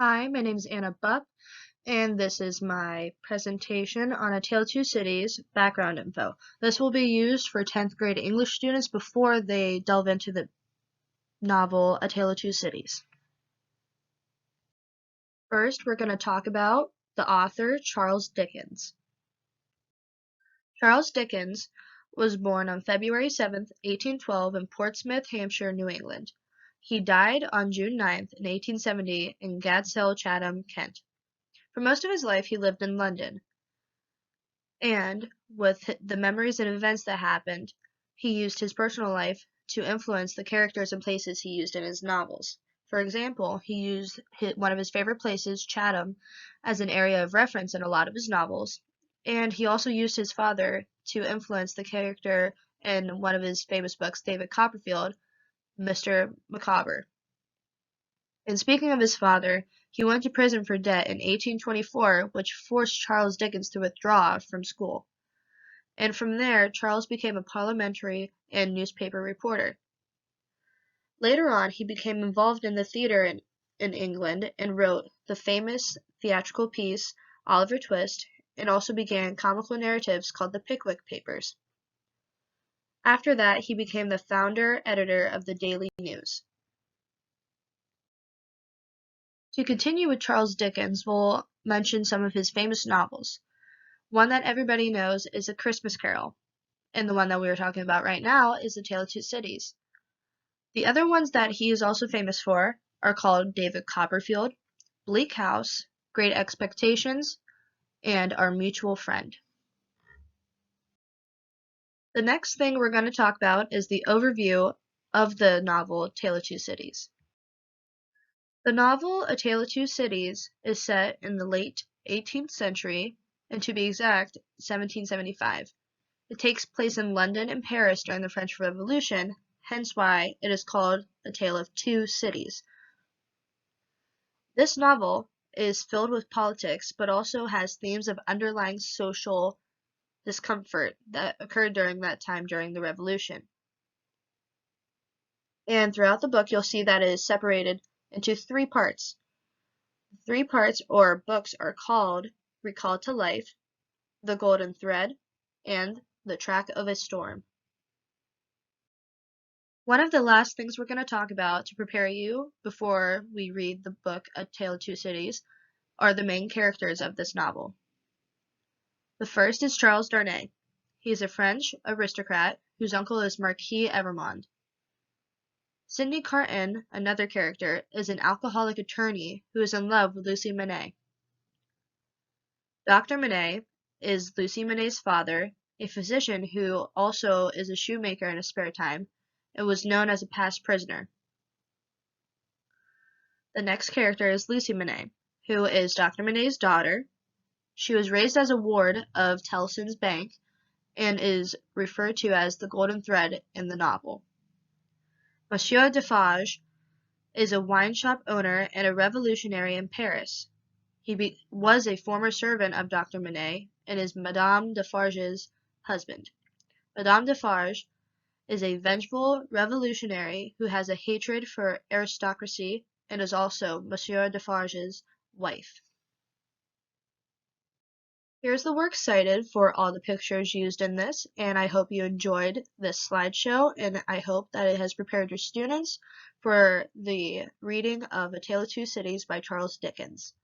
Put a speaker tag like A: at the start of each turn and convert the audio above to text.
A: Hi, my name is Anna Buck, and this is my presentation on A Tale of Two Cities background info. This will be used for 10th grade English students before they delve into the novel A Tale of Two Cities. First, we're going to talk about the author, Charles Dickens. Charles Dickens was born on February 7th, 1812 in Portsmouth, Hampshire, New England. He died on June 9th, in 1870 in Gad's Hill, Chatham, Kent. For most of his life, he lived in London. And with the memories and events that happened, he used his personal life to influence the characters and places he used in his novels. For example, he used one of his favorite places, Chatham, as an area of reference in a lot of his novels, and he also used his father to influence the character in one of his famous books, David Copperfield, Mr. Micawber. And speaking of his father, he went to prison for debt in 1824, which forced Charles Dickens to withdraw from school. And from there, Charles became a parliamentary and newspaper reporter. Later on, he became involved in the theatre in England and wrote the famous theatrical piece Oliver Twist, and also began comical narratives called the Pickwick Papers. After that, he became the founder editor of the Daily News. To continue with Charles Dickens, we'll mention some of his famous novels. One that everybody knows is A Christmas Carol, and the one that we are talking about right now is A Tale of Two Cities. The other ones that he is also famous for are called David Copperfield, Bleak House, Great Expectations, and Our Mutual Friend. The next thing we're going to talk about is the overview of the novel Tale of Two Cities. The novel A Tale of Two Cities is set in the late 18th century, and to be exact, 1775. It takes place in London and Paris during the French Revolution, hence why it is called A Tale of Two Cities. This novel is filled with politics, but also has themes of underlying social discomfort that occurred during that time during the Revolution. And throughout the book, you'll see that it is separated into three parts. Three parts or books are called Recalled to Life, The Golden Thread, and The Track of a Storm. One of the last things we're going to talk about to prepare you before we read the book A Tale of Two Cities are the main characters of this novel. The first is Charles Darnay. He is a French aristocrat whose uncle is Marquis Evrémonde. Sidney Carton, another character, is an alcoholic attorney who is in love with Lucy Manet. Dr. Manet is Lucy Manet's father, a physician who also is a shoemaker in his spare time and was known as a past prisoner. The next character is Lucy Manet, who is Dr. Manet's daughter. She was raised as a ward of Tellson's Bank and is referred to as the Golden Thread in the novel. Monsieur Defarge is a wine shop owner and a revolutionary in Paris. He was a former servant of Dr. Manet and is Madame Defarge's husband. Madame Defarge is a vengeful revolutionary who has a hatred for aristocracy and is also Monsieur Defarge's wife. Here's the works cited for all the pictures used in this, and I hope you enjoyed this slideshow, and I hope that it has prepared your students for the reading of A Tale of Two Cities by Charles Dickens.